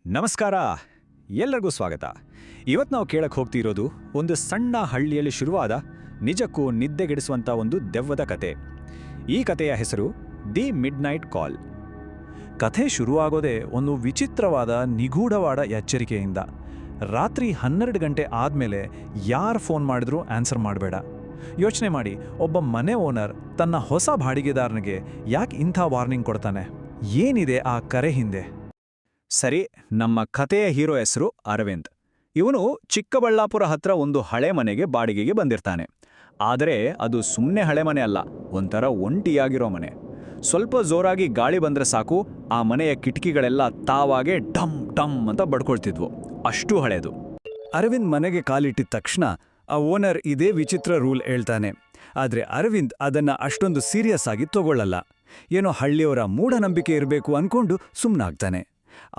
ನಮಸ್ಕಾರ, ಎಲ್ಲರಿಗೂ ಸ್ವಾಗತ. ಇವತ್ತು ನಾವು ಕೇಳಕ್ಕೆ ಹೋಗ್ತಿರೋದು ಒಂದು ಸಣ್ಣ ಹಳ್ಳಿಯಲ್ಲಿ ಶುರುವಾದ ನಿಜಕ್ಕೂ ನಿದ್ದೆಗೆಡಿಸುವಂಥ ಒಂದು ದೆವ್ವದ ಕತೆ. ಈ ಕಥೆಯ ಹೆಸರು ದಿ ಮಿಡ್ನೈಟ್ ಕಾಲ್. ಕಥೆ ಶುರುವಾಗೋದೇ ಒಂದು ವಿಚಿತ್ರವಾದ ನಿಗೂಢವಾದ ಎಚ್ಚರಿಕೆಯಿಂದ. ರಾತ್ರಿ 12 ಗಂಟೆ ಆದಮೇಲೆ ಯಾರು ಫೋನ್ ಮಾಡಿದ್ರೂ ಆನ್ಸರ್ ಮಾಡಬೇಡ. ಯೋಚನೆ ಮಾಡಿ, ಒಬ್ಬ ಮನೆ ಓನರ್ ತನ್ನ ಹೊಸ ಬಾಡಿಗೆದಾರನಿಗೆ ಯಾಕೆ ಇಂಥ ವಾರ್ನಿಂಗ್ ಕೊಡ್ತಾನೆ? ಏನಿದೆ ಆ ಕರೆ ಹಿಂದೆ? ಸರಿ, ನಮ್ಮ ಕಥೆಯ ಹೀರೋ ಹೆಸರು ಅರವಿಂದ್. ಇವನು ಚಿಕ್ಕಬಳ್ಳಾಪುರ ಹತ್ರ ಒಂದು ಹಳೆ ಮನೆಗೆ ಬಾಡಿಗೆಗೆ ಬಂದಿರ್ತಾನೆ. ಆದರೆ ಅದು ಸುಮ್ಮನೆ ಹಳೆ ಮನೆ ಅಲ್ಲ, ಒಂಥರ ಒಂಟಿಯಾಗಿರೋ ಮನೆ. ಸ್ವಲ್ಪ ಜೋರಾಗಿ ಗಾಳಿ ಬಂದರೆ ಸಾಕು, ಆ ಮನೆಯ ಕಿಟಕಿಗಳೆಲ್ಲ ತಾವಾಗೆ ಡಮ್ ಡಮ್ ಅಂತ ಬಡ್ಕೊಳ್ತಿದ್ವು, ಅಷ್ಟು ಹಳೇದು. ಅರವಿಂದ್ ಮನೆಗೆ ಕಾಲಿಟ್ಟಿದ ತಕ್ಷಣ ಆ ಓನರ್ ಇದೇ ವಿಚಿತ್ರ ರೂಲ್ ಹೇಳ್ತಾನೆ. ಆದರೆ ಅರವಿಂದ್ ಅದನ್ನ ಅಷ್ಟೊಂದು ಸೀರಿಯಸ್ ಆಗಿ ತಗೊಳ್ಳಲ್ಲ. ಏನೋ ಹಳ್ಳಿಯವರ ಮೂಢನಂಬಿಕೆ ಇರಬೇಕು ಅನ್ಕೊಂಡು ಸುಮ್ಮನಾಗ್ತಾನೆ.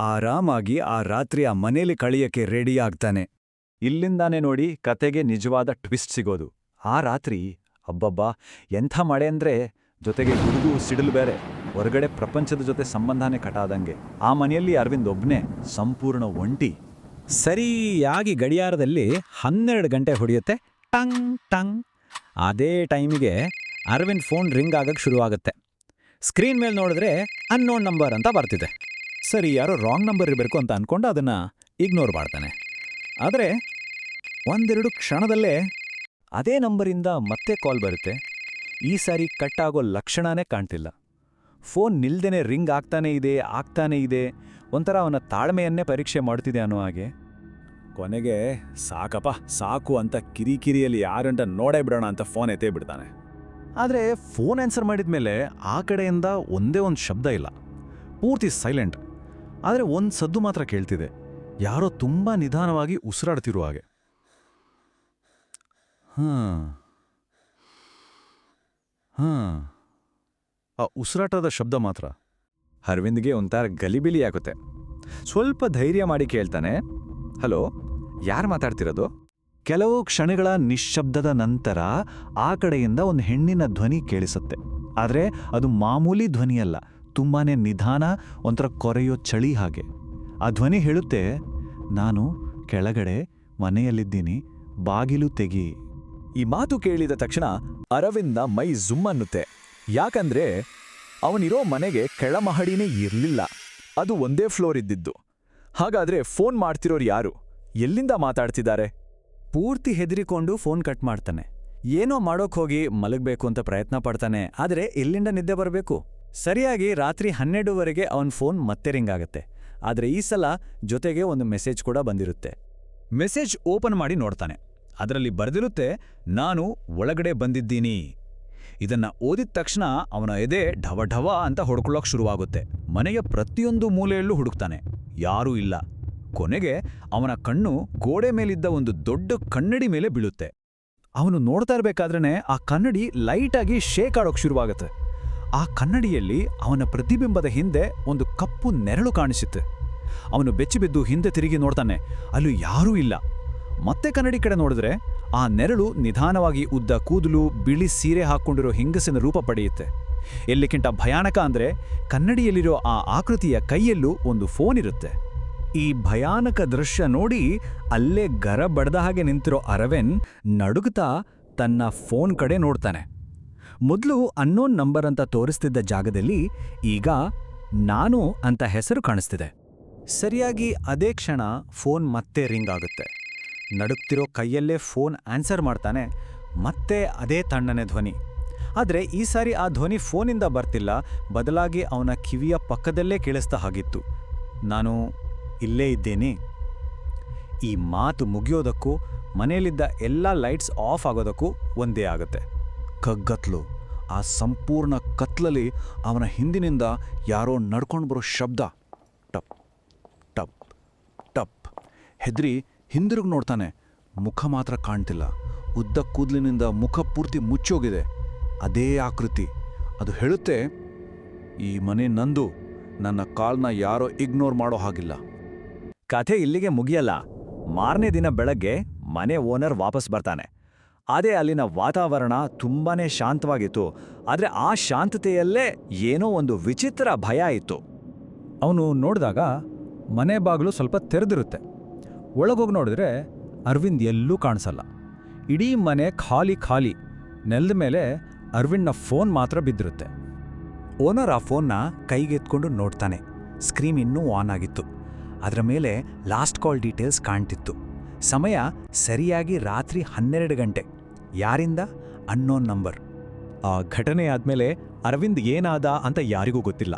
ಆರಾಮಾಗಿ ಆ ರಾತ್ರಿ ಆ ಮನೇಲಿ ಕಳೆಯಕ್ಕೆ ರೆಡಿ ಆಗ್ತಾನೆ. ಇಲ್ಲಿಂದಾನೇ ನೋಡಿ ಕತೆಗೆ ನಿಜವಾದ ಟ್ವಿಸ್ಟ್ ಸಿಗೋದು. ಆ ರಾತ್ರಿ ಅಬ್ಬಬ್ಬಾ, ಎಂಥ ಮಳೆ ಅಂದ್ರೆ, ಜೊತೆಗೆ ಗುಡುಗು ಸಿಡಿಲು ಬೇರೆ. ಹೊರಗಡೆ ಪ್ರಪಂಚದ ಜೊತೆ ಸಂಬಂಧನೇ ಕಟಾದಂಗೆ. ಆ ಮನೆಯಲ್ಲಿ ಅರವಿಂದ್ ಒಬ್ನೇ, ಸಂಪೂರ್ಣ ಒಂಟಿ. ಸರಿಯಾಗಿ ಗಡಿಯಾರದಲ್ಲಿ 12 ಗಂಟೆ ಹೊಡೆಯುತ್ತೆ. Tongue tongue. ಅದೇ ಟೈಮಿಗೆ ಅರವಿಂದ್ ಫೋನ್ ರಿಂಗ್ ಆಗಕ್ಕೆ ಶುರುವಾಗುತ್ತೆ. ಸ್ಕ್ರೀನ್ ಮೇಲೆ ನೋಡಿದ್ರೆ ಅನ್ನೋನ್ ನಂಬರ್ ಅಂತ ಬರ್ತಿದೆ. ಸರಿ, ಯಾರೋ ರಾಂಗ್ ನಂಬರ್ ಇರಬೇಕು ಅಂತ ಅನ್ಕೊಂಡು ಅದನ್ನ ಇಗ್ನೋರ್ ಮಾಡ್ತಾನೆ. ಆದರೆ ಒಂದೆರಡು ಕ್ಷಣದಲ್ಲೇ ಅದೇ ನಂಬರಿಂದ ಮತ್ತೆ ಕಾಲ್ ಬರುತ್ತೆ. ಈ ಸಾರಿ ಕಟ್ ಆಗೋ ಲಕ್ಷಣನೇ ಕಾಣ್ತಿಲ್ಲ. ಫೋನ್ ನಿಲ್ದೇನೆ ರಿಂಗ್ ಆಗ್ತಾನೇ ಇದೆ. ಒಂಥರ ಅವನ ತಾಳ್ಮೆಯನ್ನೇ ಪರೀಕ್ಷೆ ಮಾಡ್ತಿದೆ ಅನ್ನೋ ಹಾಗೆ. ಕೊನೆಗೆ ಸಾಕು ಅಂತ ಕಿರಿಕಿರಿಯಲ್ಲಿ ಯಾರಂಟ ನೋಡೇ ಬಿಡೋಣ ಅಂತ ಫೋನ್ ಎತ್ತೇ ಬಿಡ್ತಾನೆ. ಆದರೆ ಫೋನ್ ಆನ್ಸರ್ ಮಾಡಿದ್ಮೇಲೆ ಆ ಕಡೆಯಿಂದ ಒಂದೇ ಒಂದು ಶಬ್ದ ಇಲ್ಲ, ಪೂರ್ತಿ ಸೈಲೆಂಟ್. ಆದರೆ ಒಂದು ಸದ್ದು ಮಾತ್ರ ಕೇಳ್ತಿದೆ, ಯಾರೋ ತುಂಬ ನಿಧಾನವಾಗಿ ಉಸಿರಾಡ್ತಿರೋ ಹಾಗೆ. ಆ ಉಸಿರಾಟದ ಶಬ್ದ ಮಾತ್ರ. ಅರವಿಂದ್ಗೆ ಒಂಥರ ಗಲಿಬಿಲಿ ಆಗುತ್ತೆ. ಸ್ವಲ್ಪ ಧೈರ್ಯ ಮಾಡಿ ಕೇಳ್ತಾನೆ, ಹಲೋ, ಯಾರು ಮಾತಾಡ್ತಿರೋದು? ಕೆಲವು ಕ್ಷಣಗಳ ನಿಶ್ಶಬ್ದದ ನಂತರ ಆ ಕಡೆಯಿಂದ ಒಂದು ಹೆಣ್ಣಿನ ಧ್ವನಿ ಕೇಳಿಸುತ್ತೆ. ಆದರೆ ಅದು ಮಾಮೂಲಿ ಧ್ವನಿಯಲ್ಲ, ತುಂಬಾನೇ ನಿಧಾನ, ಒಂಥರ ಕೊರೆಯೋ ಚಳಿ ಹಾಗೆ. ಆ ಧ್ವನಿ ಹೇಳುತ್ತೆ, ನಾನು ಕೆಳಗಡೆ ಮನೆಯಲ್ಲಿದ್ದೀನಿ, ಬಾಗಿಲು ತೆಗಿ. ಈ ಮಾತು ಕೇಳಿದ ತಕ್ಷಣ ಅರವಿಂದ ಮೈ ಝುಮ್ ಅನ್ನುತ್ತೆ. ಯಾಕಂದ್ರೆ ಅವನಿರೋ ಮನೆಗೆ ಕೆಳಮಹಡಿನೇ ಇರಲಿಲ್ಲ, ಅದು ಒಂದೇ ಫ್ಲೋರ್ ಇದ್ದಿದ್ದು. ಹಾಗಾದ್ರೆ ಫೋನ್ ಮಾಡ್ತಿರೋರು ಯಾರು? ಎಲ್ಲಿಂದ ಮಾತಾಡ್ತಿದ್ದಾರೆ? ಪೂರ್ತಿ ಹೆದರಿಕೊಂಡು ಫೋನ್ ಕಟ್ ಮಾಡ್ತಾನೆ. ಏನೋ ಮಾಡೋಕ್ ಹೋಗಿ ಮಲಗಬೇಕು ಅಂತ ಪ್ರಯತ್ನ ಪಡ್ತಾನೆ. ಆದರೆ ಎಲ್ಲಿಂದ ನಿದ್ದೆ ಬರಬೇಕು? ಸರಿಯಾಗಿ ರಾತ್ರಿ 12ವರೆಗೆ ಅವನ ಫೋನ್ ಮತ್ತೆ ರಿಂಗ್ ಆಗುತ್ತೆ. ಆದರೆ ಈ ಸಲ ಜೊತೆಗೆ ಒಂದು ಮೆಸೇಜ್ ಕೂಡ ಬಂದಿರುತ್ತೆ. ಮೆಸೇಜ್ ಓಪನ್ ಮಾಡಿ ನೋಡ್ತಾನೆ. ಅದರಲ್ಲಿ ಬರೆದಿರುತ್ತೆ, ನಾನು ಒಳಗಡೆ ಬಂದಿದ್ದೀನಿ. ಇದನ್ನ ಓದಿದ ತಕ್ಷಣ ಅವನ ಎದೆ ಢವ ಢವ ಅಂತ ಹೊಡ್ಕೊಳ್ಳೋಕೆ ಶುರುವಾಗುತ್ತೆ. ಮನೆಯ ಪ್ರತಿಯೊಂದು ಮೂಲೆಯಲ್ಲೂ ಹುಡುಕ್ತಾನೆ, ಯಾರೂ ಇಲ್ಲ. ಕೊನೆಗೆ ಅವನ ಕಣ್ಣು ಗೋಡೆ ಮೇಲಿದ್ದ ಒಂದು ದೊಡ್ಡ ಕನ್ನಡಿ ಮೇಲೆ ಬೀಳುತ್ತೆ. ಅವನು ನೋಡ್ತಾ ಇರಬೇಕಾದ್ರೇ ಆ ಕನ್ನಡಿ ಲೈಟಾಗಿ ಶೇಕ್ ಆಡೋಕೆ ಶುರುವಾಗುತ್ತೆ. ಆ ಕನ್ನಡಿಯಲ್ಲಿ ಅವನ ಪ್ರತಿಬಿಂಬದ ಹಿಂದೆ ಒಂದು ಕಪ್ಪು ನೆರಳು ಕಾಣಿಸುತ್ತೆ. ಅವನು ಬೆಚ್ಚಿಬಿದ್ದು ಹಿಂದೆ ತಿರುಗಿ ನೋಡ್ತಾನೆ, ಅಲ್ಲೂ ಯಾರೂ ಇಲ್ಲ. ಮತ್ತೆ ಕನ್ನಡಿ ಕಡೆ ನೋಡಿದ್ರೆ ಆ ನೆರಳು ನಿಧಾನವಾಗಿ ಉದ್ದ ಕೂದಲು, ಬಿಳಿ ಸೀರೆ ಹಾಕ್ಕೊಂಡಿರೋ ಹೆಂಗಸಿನ ರೂಪ ಪಡೆಯುತ್ತೆ. ಎಲ್ಲಿಗಿಂತ ಭಯಾನಕ ಅಂದ್ರೆ, ಕನ್ನಡಿಯಲ್ಲಿರೋ ಆ ಆಕೃತಿಯ ಕೈಯಲ್ಲೂ ಒಂದು ಫೋನ್ ಇರುತ್ತೆ. ಈ ಭಯಾನಕ ದೃಶ್ಯ ನೋಡಿ ಅಲ್ಲೇ ಗರ ಬಡ್ದ ಹಾಗೆ ನಿಂತಿರೋ ಅರವಿಂದ್ ನಡುಗ್ತಾ ತನ್ನ ಫೋನ್ ಕಡೆ ನೋಡ್ತಾನೆ. ಮೊದಲು ಅನ್ನೋನ್ ನಂಬರ್ ಅಂತ ತೋರಿಸ್ತಿದ್ದ ಜಾಗದಲ್ಲಿ ಈಗ ನಾನು ಅಂತ ಹೆಸರು ಕಾಣಿಸ್ತಿದೆ. ಸರಿಯಾಗಿ ಅದೇ ಕ್ಷಣ ಫೋನ್ ಮತ್ತೆ ರಿಂಗ್ ಆಗುತ್ತೆ. ನಡುಗ್ತಿರೋ ಕೈಯಲ್ಲೇ ಫೋನ್ ಆನ್ಸರ್ ಮಾಡ್ತಾನೆ. ಮತ್ತೆ ಅದೇ ತಣ್ಣನೆ ಧ್ವನಿ. ಆದರೆ ಈ ಸಾರಿ ಆ ಧ್ವನಿ ಫೋನಿಂದ ಬರ್ತಿಲ್ಲ, ಬದಲಾಗಿ ಅವನ ಕಿವಿಯ ಪಕ್ಕದಲ್ಲೇ ಕೇಳಿಸ್ತಾ ಹಾಗಿತ್ತು, ನಾನು ಇಲ್ಲೇ ಇದ್ದೇನೆ. ಈ ಮಾತು ಮುಗಿಯೋದಕ್ಕೂ ಮನೆಯಲ್ಲಿದ್ದ ಎಲ್ಲ ಲೈಟ್ಸ್ ಆಫ್ ಆಗೋದಕ್ಕೂ ಒಂದೇ ಆಗುತ್ತೆ. ಕಗ್ಗತ್ಲು. ಆ ಸಂಪೂರ್ಣ ಕತ್ಲಲ್ಲಿ ಅವನ ಹಿಂದಿನಿಂದ ಯಾರೋ ನಡ್ಕೊಂಡು ಬರೋ ಶಬ್ದ. ಟಪ್ ಟಪ್ ಟಪ್. ಹೆದ್ರಿ ಹಿಂದಿರುಗಿ ನೋಡ್ತಾನೆ. ಮುಖ ಮಾತ್ರ ಕಾಣ್ತಿಲ್ಲ. ಉದ್ದ ಕೂದಲಿನಿಂದ ಮುಖ ಪೂರ್ತಿ ಮುಚ್ಚೋಗಿದೆ. ಅದೇ ಆಕೃತಿ. ಅದು ಹೇಳುತ್ತೆ, ಈ ಮನೆ ನಂದು, ನನ್ನ ಕಾಲ್ನ ಯಾರೋ ಇಗ್ನೋರ್ ಮಾಡೋ ಹಾಗಿಲ್ಲ. ಕಥೆ ಇಲ್ಲಿಗೆ ಮುಗಿಯಲ್ಲ. ಮಾರನೇ ದಿನ ಬೆಳಗ್ಗೆ ಮನೆ ಓನರ್ ವಾಪಸ್ ಬರ್ತಾನೆ. ಅದೇ ಅಲ್ಲಿನ ವಾತಾವರಣ ತುಂಬಾನೇ ಶಾಂತವಾಗಿತ್ತು. ಆದರೆ ಆ ಶಾಂತತೆಯಲ್ಲೇ ಏನೋ ಒಂದು ವಿಚಿತ್ರ ಭಯ ಇತ್ತು. ಅವನು ನೋಡಿದಾಗ ಮನೆ ಬಾಗಿಲು ಸ್ವಲ್ಪ ತೆರೆದಿರುತ್ತೆ. ಒಳಗೋಗಿ ನೋಡಿದ್ರೆ ಅರವಿಂದ್ ಎಲ್ಲೂ ಕಾಣಿಸಲ್ಲ. ಇಡೀ ಮನೆ ಖಾಲಿ. ನೆಲದ ಮೇಲೆ ಅರವಿಂದ್ನ ಫೋನ್ ಮಾತ್ರ ಬಿದ್ದಿರುತ್ತೆ. ಓನರ್ ಆ ಫೋನ್ನ ಕೈಗೆತ್ಕೊಂಡು ನೋಡ್ತಾನೆ. ಸ್ಕ್ರೀನ್ ಇನ್ನೂ ಆನ್ ಆಗಿತ್ತು. ಅದರ ಮೇಲೆ ಲಾಸ್ಟ್ ಕಾಲ್ ಡೀಟೇಲ್ಸ್ ಕಾಣ್ತಿತ್ತು. ಸಮಯ ಸರಿಯಾಗಿ ರಾತ್ರಿ 12 ಗಂಟೆ. ಯಾರಿಂದ? Unknown number. ಆ ಘಟನೆ ಆದ್ಮೇಲೆ ಅರವಿಂದ್ ಏನಾದ ಅಂತ ಯಾರಿಗೂ ಗೊತ್ತಿಲ್ಲ.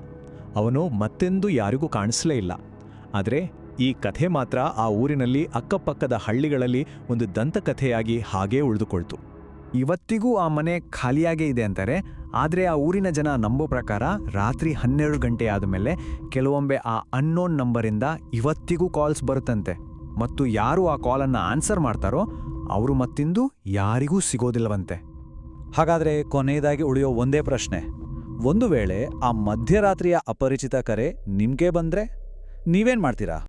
ಅವನು ಮತ್ತೆಂದೂ ಯಾರಿಗೂ ಕಾಣಿಸ್ಲೇ ಇಲ್ಲ. ಆದರೆ ಈ ಕಥೆ ಮಾತ್ರ ಆ ಊರಿನಲ್ಲಿ ಅಕ್ಕಪಕ್ಕದ ಹಳ್ಳಿಗಳಲ್ಲಿ ಒಂದು ದಂತಕಥೆಯಾಗಿ ಹಾಗೇ ಉಳಿದುಕೊಳ್ತು. ಇವತ್ತಿಗೂ ಆ ಮನೆ ಖಾಲಿಯಾಗೇ ಇದೆ ಅಂತಾರೆ. ಆದರೆ ಆ ಊರಿನ ಜನ ನಂಬೋ ಪ್ರಕಾರ ರಾತ್ರಿ 12 ಗಂಟೆ ಆದಮೇಲೆ ಕೆಲವೊಮ್ಮೆ ಆ ಅನ್ನೋನ್ ನಂಬರಿಂದ ಇವತ್ತಿಗೂ ಕಾಲ್ಸ್ ಬರುತ್ತಂತೆ. ಮತ್ತು ಯಾರು ಆ ಕಾಲನ್ನು ಆನ್ಸರ್ ಮಾಡ್ತಾರೋ ಅವರು ಮತ್ತಿಂದು ಯಾರಿಗೂ ಸಿಗೋದಿಲ್ಲವಂತೆ. ಹಾಗಾದ್ರೆ ಕೊನೆಯದಾಗಿ ಉಳಿಯೋ ಒಂದೇ ಪ್ರಶ್ನೆ, ಒಂದು ವೇಳೆ ಆ ಮಧ್ಯರಾತ್ರಿಯ ಅಪರಿಚಿತ ಕರೆ ನಿಮ್ಗೆ ಬಂದ್ರೆ ನೀವೇನ್ ಮಾಡ್ತೀರಾ?